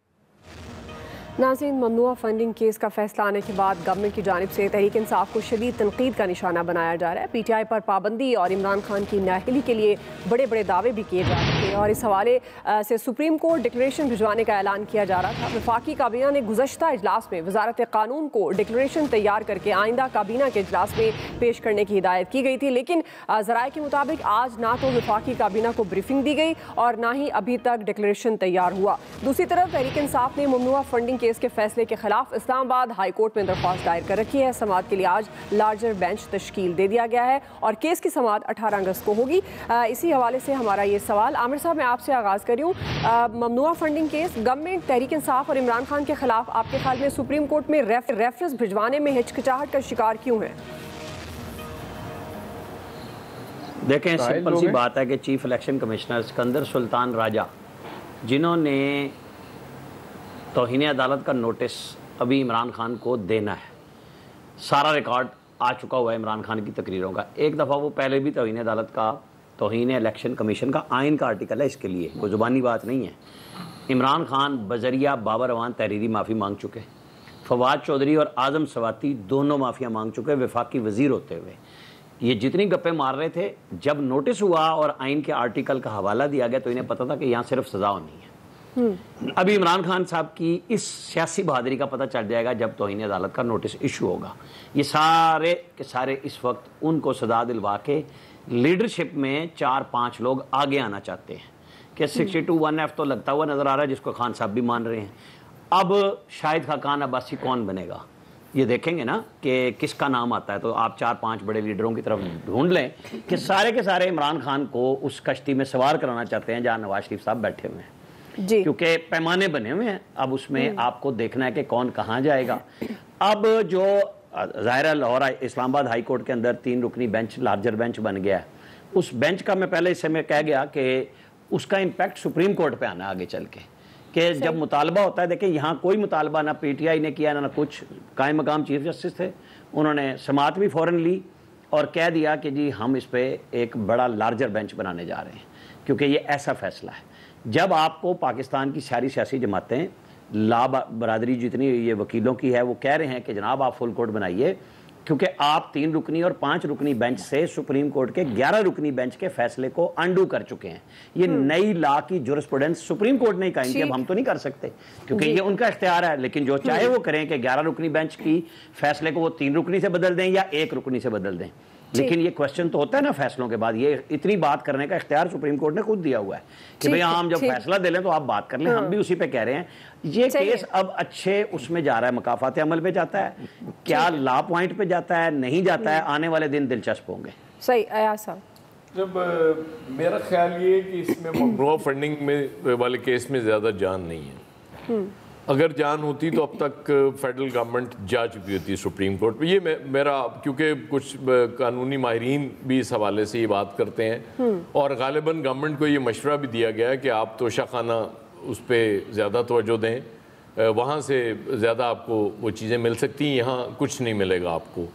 नाज़रीन, ममनुआ फंडिंग केस का फैसला आने के बाद गवर्नमेंट की जानिब से तहरीक इंसाफ को शदीद तनकीद का निशाना बनाया जा रहा है। PTI पर पाबंदी और इमरान खान की नाअहली के लिए बड़े बड़े दावे भी किए जा रहे थे और इस हवाले से सुप्रीम कोर्ट डिक्लेरेशन भिजवाने का ऐलान किया जा रहा था। वफाकी काबीना ने गुज़श्ता इजलास में वजारत कानून को डिक्लेरेशन तैयार करके आइंदा काबीना के इजलास में पेश करने की हिदायत की गई थी, लेकिन ज़राए के मुताबिक आज ना तो वफाकी काबीना को ब्रीफिंग दी गई और ना ही अभी तक डिक्लेरेशन तैयार हुआ। दूसरी तरफ तहरीक इंसाफ ने ममनुआ फंडिंग केस के फैसले के खिलाफ इस्लामाबाद हाई कोर्ट में दरख्वास्त दायर कर रखी है। समाअत के लिए आज लार्जर बेंच तश्कील दे दिया गया है और केस की समाअत 18 अगस्त को होगी। इसी हवाले से हमारा ये सवाल, आमिर साहब मैं आपसे आगाज़ कर रही हूँ। ममनुआ funding case government Tehreek Insaf और इमरान खान के खिलाफ आपके ख्याल में सुप्रीम कोर्ट में रेफरेंस भिजवाने में हिचकिचाहट का शिकार क्यों है? देखें, सिंपल सी बात है कि chief election commissioner Sikandar Sultan Raja, जिन्होंने तौहीन अदालत का नोटिस अभी इमरान खान को देना है, सारा रिकॉर्ड आ चुका हुआ है इमरान खान की तकरीरों का। एक दफ़ा वो पहले भी तौहीन अदालत का, तौहीन इलेक्शन कमीशन का आइन का आर्टिकल है, इसके लिए कोई ज़ुबानी बात नहीं है। इमरान खान बजरिया बाबर अवान तहरीरी माफ़ी मांग चुके, फवाद चौधरी और आज़म सवाती दोनों माफ़िया मांग चुके वफाकी वज़ीर होते हुए। ये जितनी गप्पे मार रहे थे, जब नोटिस हुआ और आइन के आर्टिकल का हवाला दिया गया तो इन्हें पता था कि यहाँ सिर्फ सज़ा होनी है। अभी इमरान खान साहब की इस सियासी बहादुरी का पता चल जाएगा जब तौहीन अदालत का नोटिस इशू होगा। ये सारे के सारे इस वक्त उनको सजा दिलवा के लीडरशिप में 4-5 लोग आगे आना चाहते हैं कि 62(1)(f) तो लगता हुआ नज़र आ रहा है, जिसको खान साहब भी मान रहे हैं। अब शाहिद खाकान अब्बासी कौन बनेगा ये देखेंगे ना कि किसका नाम आता है, तो आप 4-5 बड़े लीडरों की तरफ ढूंढ लें कि सारे के सारे इमरान खान को उस कश्ती में सवार कराना चाहते हैं जहाँ नवाज शरीफ साहब बैठे हुए हैं जी, क्योंकि पैमाने बने हुए हैं। अब उसमें आपको देखना है कि कौन कहाँ जाएगा। अब जो ज़ाहिर लाहौर इस्लामाबाद हाई कोर्ट के अंदर 3 रुकनी बेंच, लार्जर बेंच बन गया है, उस बेंच का मैं पहले इससे मैं कह गया कि उसका इम्पैक्ट सुप्रीम कोर्ट पे आना आगे चल के जब मुतालबा होता है। देखिए, यहाँ कोई मुतालबा ना PTI ने किया ना कुछ, कायम मकाम चीफ जस्टिस थे, उन्होंने समाअत भी फ़ौरन ली और कह दिया कि जी हम इस पर एक बड़ा लार्जर बेंच बनाने जा रहे हैं, क्योंकि ये ऐसा फैसला है। जब आपको पाकिस्तान की सारी सियासी जमातें, ला बरादरी जितनी ये वकीलों की है, वो कह रहे हैं कि जनाब आप फुल कोर्ट बनाइए, क्योंकि आप 3 रुकनी और 5 रुकनी बेंच से सुप्रीम कोर्ट के 11 रुकनी बेंच के फैसले को अंडू कर चुके हैं। ये नई लॉ की जुरिस्प्रूडेंस सुप्रीम कोर्ट ने कायम की, अब हम तो नहीं कर सकते क्योंकि ये उनका इख्तियार है, लेकिन जो चाहे वो करें कि 11 रुकनी बेंच की फैसले को वो 3 रुकनी से बदल दें या 1 रुकनी से बदल दें। लेकिन ये क्वेश्चन तो होता है ना फैसलों के बाद, ये इतनी बात करने का इख्तियार सुप्रीम कोर्ट ने खुद दिया हुआ है कि भाई हम जब फैसला दे लें तो आप बात कर लें। हम भी उसी पे कह रहे हैं ये केस अब अच्छे उसमें जा रहा है, मकाफात अमल पे जाता है, क्या लॉ पॉइंट पे जाता है नहीं जाता है, आने वाले दिन दिलचस्प होंगे। सही अयाज साहब, जब मेरा ख्याल ये कि इसमें ममनुआ फंडिंग में वाले केस में ज़्यादा जान नहीं है। अगर जान होती तो अब तक फेडरल गवर्नमेंट जा चुकी होती सुप्रीम कोर्ट में। ये मेरा, क्योंकि कुछ कानूनी माहिरीन भी इस हवाले से ये बात करते हैं और गालिबन गवर्नमेंट को ये मशवरा भी दिया गया है कि आप तोशाखाना उस पर ज़्यादा तवज्जो दें, वहाँ से ज़्यादा आपको वो चीज़ें मिल सकती हैं, यहाँ कुछ नहीं मिलेगा आपको।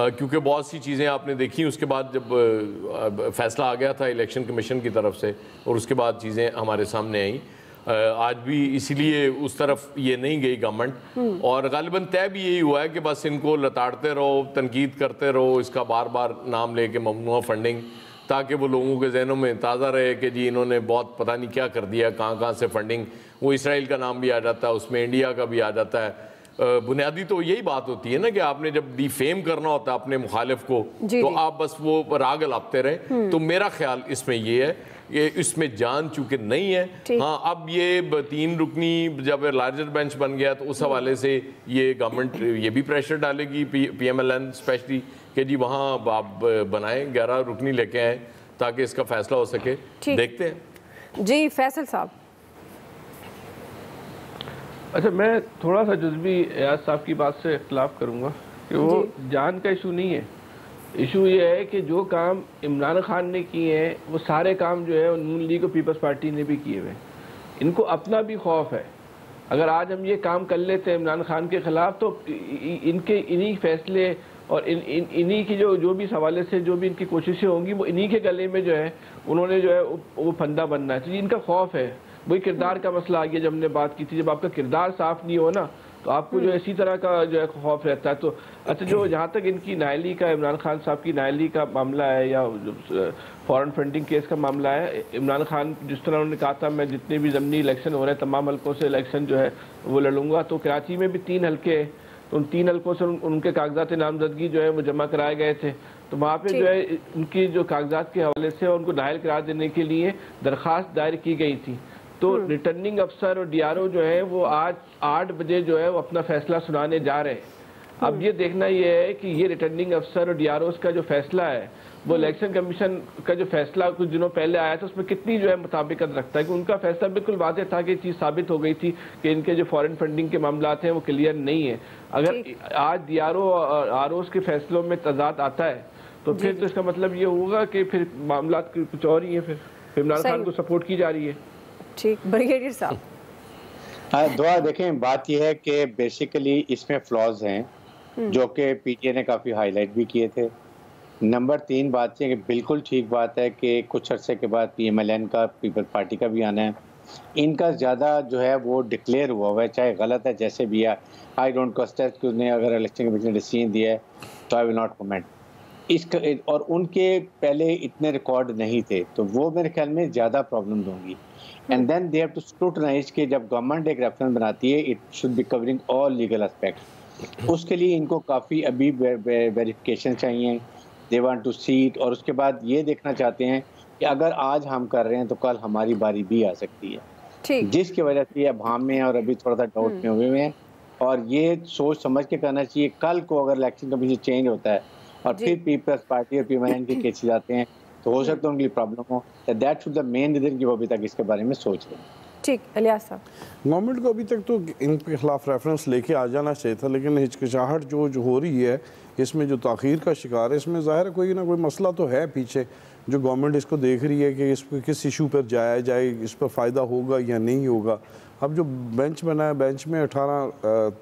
क्योंकि बहुत सी चीज़ें आपने देखी उसके बाद जब फैसला आ गया था इलेक्शन कमीशन की तरफ से और उसके बाद चीज़ें हमारे सामने आई। आज भी इसीलिए उस तरफ ये नहीं गई गवर्नमेंट और गालिबन तय भी यही हुआ है कि बस इनको लताड़ते रहो, तनकीद करते रहो, इसका बार बार नाम लेके ममनुआ फंडिंग, ताकि वो लोगों के जहनों में ताज़ा रहे कि जी इन्होंने बहुत पता नहीं क्या कर दिया, कहाँ से फंडिंग, वो इसराइल का नाम भी आ जाता है उसमें, इंडिया का भी आ जाता है। बुनियादी तो यही बात होती है ना कि आपने जब डिफेम करना होता है अपने मुखालिफ को तो आप बस वो राग लाते रहे। तो मेरा ख्याल इसमें ये है कि इसमें जान चूंकि नहीं है। हाँ, अब ये 3 रुकनी जब लार्जर बेंच बन गया तो उस हवाले से ये गवर्नमेंट ये भी प्रेशर डालेगी PMLN स्पेशली कि जी वहाँ आप बनाएं, 11 रुकनी लेके आए ताकि इसका फैसला हो सके। देखते हैं जी फैसल साहब। अच्छा, मैं थोड़ा सा जुज़वी एयाज साहब की बात से इख्तिलाफ करूँगा कि वो जान का इशू नहीं है। इशू ये है कि जो काम इमरान खान ने किए हैं वो सारे काम जो है नून लीग और पीपल्स पार्टी ने भी किए हुए। इनको अपना भी खौफ है, अगर आज हम ये काम कर लेते हैं इमरान खान के ख़िलाफ़ तो इनके इन्हीं फैसले और इन्हीं की जो भी हवाले से जो भी इनकी कोशिशें होंगी वो इन्हीं के गले में जो है उन्होंने जो है वो फंदा बनना है। तो इनका खौफ है। वही किरदार का मसला आ गया जब हमने बात की थी, जब आपका किरदार साफ नहीं हो ना तो आपको जो इसी तरह का जो है खौफ रहता है। तो अच्छा, जो जहाँ तक इनकी नायली का, इमरान खान साहब की नायली का मामला है या फॉरेन फंडिंग केस का मामला है, इमरान खान जिस तरह उन्होंने कहा था मैं जितने भी ज़मीनी इलेक्शन हो रहे हैं तमाम हल्कों से इलेक्शन जो है वो लड़ूंगा, तो कराची में भी 3 हल्के हैं, तो उन 3 हल्कों से उनके कागजात नामजदगी जो है वो जमा कराए गए थे। तो वहाँ पे जो है उनकी जो कागजात के हवाले से उनको नायल करार देने के लिए दरख्वास्त दायर की गई थी। तो रिटर्निंग अफसर और DRO जो है वो आज 8 बजे जो है वो अपना फैसला सुनाने जा रहे हैं। अब ये देखना ये है कि ये रिटर्निंग अफसर और DROs का जो फैसला है वो इलेक्शन कमीशन का जो फैसला कुछ दिनों पहले आया था उसमें कितनी जो है मुताबिकत रखता है कि उनका फैसला बिल्कुल वाज़ेह था कि चीज़ साबित हो गई थी कि इनके जो फॉरेन फंडिंग के मामला हैं वो क्लियर नहीं है। अगर आज DRO और ROs के फैसलों में तजाद आता है तो फिर तो इसका मतलब ये होगा कि फिर मामला कुछ और ही है, फिर इमरान खान को सपोर्ट की जा रही है। ठीक, ब्रिगेडियर साहब। दुआ देखें, बात यह है कि बेसिकली इसमें फ्लॉज हैं जो कि PTA ने काफ़ी हाईलाइट भी किए थे। नंबर 3 बात है कि बिल्कुल ठीक बात है कि कुछ अरसे के बाद PMLN का, पीपल्स पार्टी का भी आना है। इनका ज़्यादा जो है वो डिक्लेयर हुआ है, चाहे गलत है जैसे भी है। आई डोंट कॉन्टेस्ट कि उन्हें अगर इलेक्शन कमीशन ने डिसीजन दिया है तो आई विल नॉट कमेंट इसका। और उनके पहले इतने रिकॉर्ड नहीं थे तो वो मेरे ख्याल में ज़्यादा प्रॉब्लम होंगी। And then they have to scrutinise कि जब गवर्नमेंट एक रेफरेंस बनाती है it should be covering all legal aspect. उसके लिए इनको काफ़ी अभी वेरिफिकेशन चाहिए, they want to see it. और उसके बाद ये देखना चाहते हैं कि अगर आज हम कर रहे हैं तो कल हमारी बारी भी आ सकती है, जिसकी वजह से अब हम में और अभी थोड़ा सा डाउट में हुए हैं। और ये सोच समझ के करना चाहिए, कल को अगर इलेक्शन कमीशन चेंज होता है और फिर पीपल्स पार्टी और PMLN के केसेस आते हैं तो हो सकता है उनके लिए प्रॉब्लम हो। That should the main reason कि वो अभी तक इसके बारे में सोच रहे हैं। ठीक, इलियास साहब। गवर्नमेंट को अभी तक तो इनके खिलाफ रेफरेंस लेके आ जाना चाहिए था, लेकिन हिचकिचाहट जो हो रही है इसमें, जो ताख़ीर का शिकार है, इसमें ज़ाहिर है कोई ना कोई मसला तो है पीछे जो गवर्नमेंट इसको देख रही है कि इस पर किस इशू पर जाया जाए, इस पर फ़ायदा होगा या नहीं होगा। अब जो बेंच बना है, बेंच में 18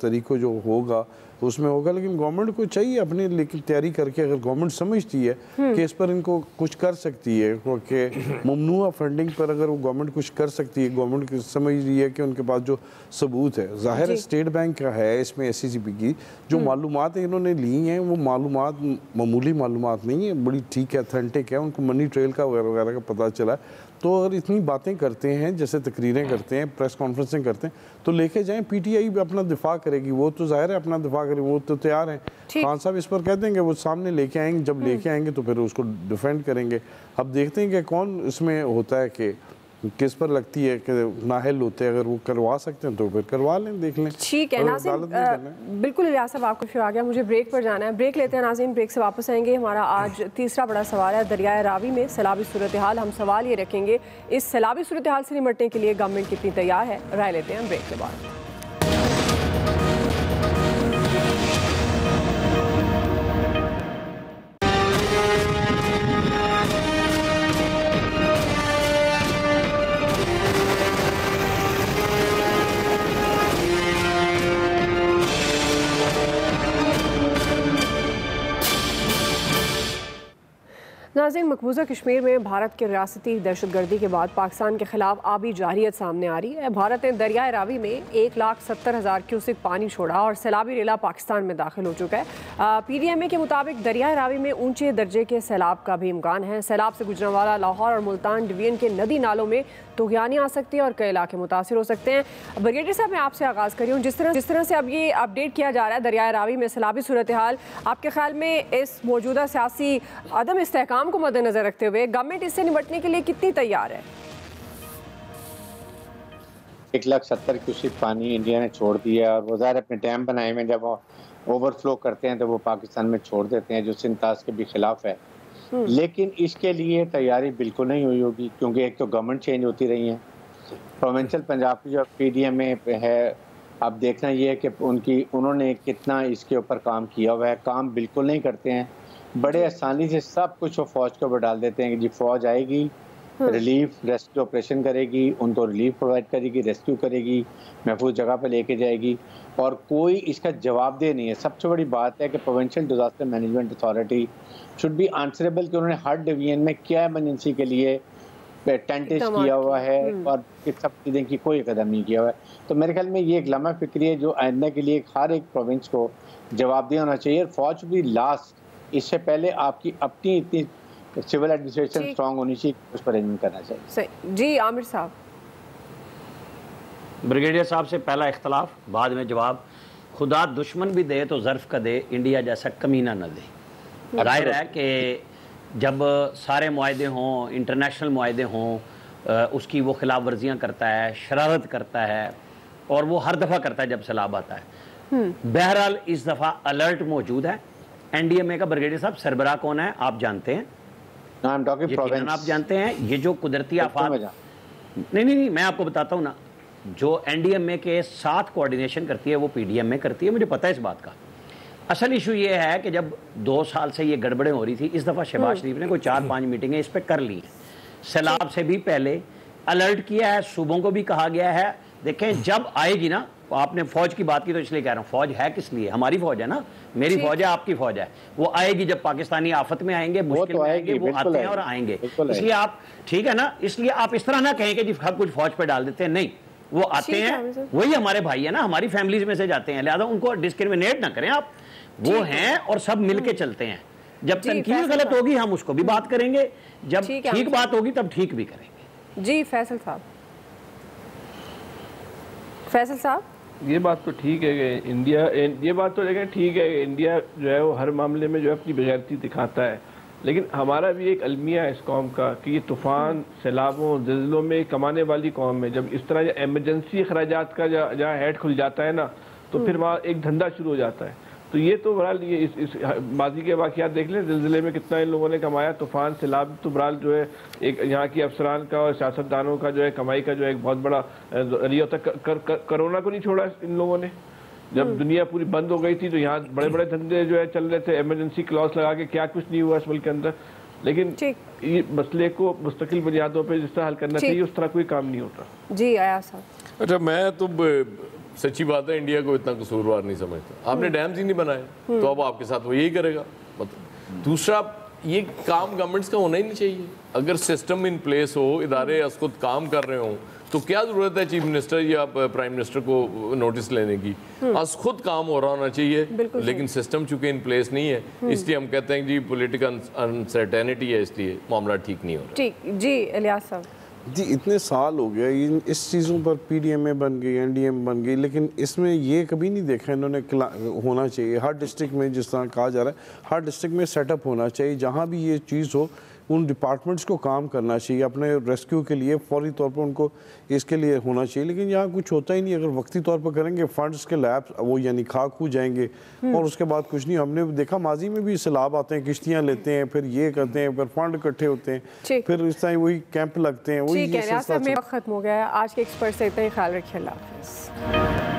तारीख को जो होगा उसमें होगा, लेकिन गवर्नमेंट को चाहिए अपनी लेकिन तैयारी करके, अगर गवर्नमेंट समझती है कि इस पर इनको कुछ कर सकती है, कि ममनुआ फंडिंग पर अगर वो गवर्नमेंट कुछ कर सकती है, गवर्नमेंट समझ रही है कि उनके पास जो सबूत है, ज़ाहिर है स्टेट बैंक का है इसमें, SCCP की जो मालूमात इन्होंने ली हैं वो मालूमात मामूली मालूमात नहीं है, बड़ी ठीक है, अथेंटिक है, उनको मनी ट्रेल का वगैरह का पता चला है। तो अगर इतनी बातें करते हैं, जैसे तकरीरें करते हैं, प्रेस कॉन्फ्रेंसिंग करते हैं, तो लेके जाएं, पीटीआई भी अपना दिफा करेगी, वो तो जाहिर है अपना दिफा करेगी, वो तो तैयार हैं। खान साहब इस पर कह देंगे, वो सामने लेके आएंगे, जब लेके आएंगे तो फिर उसको डिफेंड करेंगे। अब देखते हैं कि कौन इसमें होता है कि किस पर लगती है कि नाहल होते हैं, अगर वो करवा सकते हैं तो फिर करवा लें, देख लें। ठीक है नाज़रीन, बिल्कुल इलियास साहब आपको फिर आ गया, मुझे ब्रेक पर जाना है, ब्रेक लेते हैं नाज़रीन, ब्रेक से वापस आएंगे। हमारा आज तीसरा बड़ा सवाल है दरियाए रावी में सैलाबी सूरत हाल। हम सवाल ये रखेंगे, इस सैलाबी सूरत हाल से निपटने के लिए गवर्नमेंट कितनी तैयार है। राय लेते हैं ब्रेक के बाद। नाज़रीन, मकबूजा कश्मीर में भारत के रियासती दहशतगर्दी के बाद पाकिस्तान के खिलाफ आबी जारियत सामने आ रही है। भारत ने दरियाए रावी में 1,70,000 क्यूसिक पानी छोड़ा और सैलाबी रेला पाकिस्तान में दाखिल हो चुका है। PDMA के मुताबिक दरियाए रावी में ऊंचे दर्जे के सैलाब का भी इम्कान है। सैलाब से गुजरने वाला लाहौर और मुल्तान डिवीजन के नदी नालों में तुगयानी आ सकती है और कई इलाके मुतासिर हो सकते हैं। ब्रिगेडियर साहब, मैं आपसे आगाज़ करी हूँ, जिस तरह से अब ये अपडेट किया जा रहा है दरियाए रावी में सैलाबी सूरत हाल, आपके ख्याल में इस मौजूदा सियासी अदम इस्तेहकाम को मद्देनजर रखते हुए गवर्नमेंट इससे निपटने के लिए कितनी तैयार है? 1,70,000 क्यूसिक पानी इंडिया ने छोड़ दिया और वो ज़ाहिर अपने डैम बनाए हुए, जब वो ओवरफ्लो करते हैं तो वो पाकिस्तान में छोड़ देते हैं, जो सिंताज के भी खिलाफ है। लेकिन इसके लिए तैयारी बिल्कुल नहीं हुई होगी, क्योंकि एक तो गवर्नमेंट चेंज होती रही है। प्रोविंशियल पंजाब की जो PDMA है, अब देखना ये है कि उन्होंने कितना इसके ऊपर काम किया हुआ है। काम बिल्कुल नहीं करते हैं, बड़े आसानी से सब कुछ वो फौज के ऊपर डाल देते हैं कि जी फौज आएगी, रिलीफ रेस्क्यू ऑपरेशन करेगी, उनको रिलीफ प्रोवाइड करेगी, रेस्क्यू करेगी, महफूज जगह पर लेके जाएगी, और कोई इसका जवाबदेह नहीं है। सबसे बड़ी बात है कि provincial disaster management authority should be answerable कि उन्होंने हर डिवीजन में क्या इमरजेंसी के लिए टेंटेज किया हुआ है और इस सब चीज़ें की कोई कदम नहीं किया हुआ है। तो मेरे ख्याल में ये एक लम्हा फिक्री है जो आइंदा के लिए हर एक प्रोविंस को जवाबदेह होना चाहिए। फौज भी लास्ट, इससे पहले आपकी अपनी इतनी सिविल एडमिनिस्ट्रेशन स्ट्रांग होनी चाहिए, उस पर अरेंजमेंट करना चाहिए। सही जी। आमिर साहब, ब्रिगेडियर साहब से पहला इख्तलाफ, बाद में जवाब। खुदा दुश्मन भी दे तो ज़र्फ़ का दे, इंडिया जैसा कमीना न दे। जाहिर है कि जब सारे मुआहदे हों, इंटरनेशनल मुआहदे हों, उसकी वो खिलाफ वर्जियाँ करता है, शरारत करता है, और वो हर दफ़ा करता है जब सैलाब आता है। बहरहाल इस दफ़ा अलर्ट मौजूद है। NDMA का ब्रिगेडियर साहब सरबराह कौन है आप जानते हैं? यकीनन आप जानते हैं। ये जो कुदरती आफात, नहीं, मैं आपको बताता हूँ ना, जो NDMA के साथ कोऑर्डिनेशन करती है वो PDMA करती है, मुझे पता है इस बात का। असल इशू ये है कि जब 2 साल से ये गड़बड़ें हो रही थी, इस दफ़ा शहबाज शरीफ ने कोई 4-5 मीटिंगें इस पर कर ली हैं। सैलाब से भी पहले अलर्ट किया है, सूबों को भी कहा गया है। देखें जब आएगी ना, आपने फौज की बात की तो इसलिए कह रहा हूँ, फौज है किस लिए? हमारी फौज है ना, मेरी फौज है, आपकी फौज है। वो आएगी जब पाकिस्तानी आफत में आएंगे, मुश्किल में आएंगे, वो आते हैं और आएंगे। इसलिए आप, ठीक है ना, इसलिए आप इस तरह ना कहें कि जी सब कुछ फौज पे डाल देते हैं, नहीं, वो आते हैं, वही हमारे भाई है ना, हमारी फैमिलीज में से जाते हैं, लिहाजा उनको डिस्क्रिमिनेट ना करें आप, वो हैं और सब मिलके चलते हैं। जब तनकीद गलत होगी हम उसको भी बात करेंगे, जब ठीक बात होगी तब ठीक भी करेंगे। जी फैसल साहब, फैसल साहब, ये बात तो ठीक है कि इंडिया, ये बात तो लेकिन ठीक है कि इंडिया जो है वो हर मामले में जो है अपनी बेगैरती दिखाता है, लेकिन हमारा भी एक अलमिया है इस कौम का कि ये तूफ़ान, सैलाबों, ज़िल्ज़लों में कमाने वाली कौम है। जब इस तरह एमरजेंसी अखराजात का जहाँ हेड खुल जाता है ना, तो फिर वहाँ एक धंधा शुरू हो जाता है। तो ये तो बहरहाल ये इस माजी के वाक़यात देख लें, ज़िलज़िले में कितना इन लोगों ने कमाया, तूफ़ान, सैलाब, तो बहरहाल जो है एक यहाँ की अफसरान का और सियासतदानों का जो है कमाई का जो है एक बहुत बड़ा जरिया था। कोरोना को नहीं छोड़ा इन लोगों ने, जब दुनिया पूरी बंद हो गई थी तो यहाँ बड़े बड़े धंधे जो है चल रहे थे, इमरजेंसी क्लॉज लगा के, क्या कुछ नहीं हुआ इस मुल्क के अंदर। लेकिन ये मसले को मुस्तकिल बुनियादों पर जिस तरह हल करना चाहिए उस तरह कोई काम नहीं होता। जी आया साहब। अच्छा, मैं तो सच्ची बात है इंडिया को इतना कसूरवार नहीं समझता। आपने डैम्स ही नहीं बनाए तो अब आपके साथ वो यही करेगा। मतलब दूसरा, ये काम गवर्नमेंट्स का होना ही नहीं चाहिए। अगर सिस्टम इन प्लेस हो, इदारे खुद काम कर रहे हो, तो क्या जरूरत है चीफ मिनिस्टर या प्राइम मिनिस्टर को नोटिस लेने की? आज खुद काम हो रहा होना चाहिए, लेकिन सिस्टम चूंकि इन प्लेस नहीं है, इसलिए हम कहते हैं जी पॉलिटिकल अनसर्टेनिटी है, इसलिए मामला ठीक नहीं हो रहा। ठीक जी, इलियास साहब। जी इतने साल हो गए इस चीज़ों पर PDMA बन गई, NDM बन गई, लेकिन इसमें ये कभी नहीं देखा इन्होंने होना चाहिए। हर डिस्ट्रिक्ट में जिस तरह कहा जा रहा है हर डिस्ट्रिक्ट में सेटअप होना चाहिए, जहाँ भी ये चीज़ हो उन डिपार्टमेंट्स को काम करना चाहिए अपने रेस्क्यू के लिए, फौरी तौर पर उनको इसके लिए होना चाहिए। लेकिन यहाँ कुछ होता ही नहीं। अगर वक्ती तौर पर करेंगे फंड्स के लैब वो यानी खाक हो जाएंगे और उसके बाद कुछ नहीं। हमने देखा माजी में भी सैलाब आते हैं, किश्तियाँ लेते हैं, फिर ये करते हैं, फिर फंड इकट्ठे होते हैं, फिर इस तरह वही कैंप लगते हैं, वही खत्म हो गया है। आज के एक्सपर्ट से इतना ही, ख्याल रखिए, अल्लाह हाफ़िज़।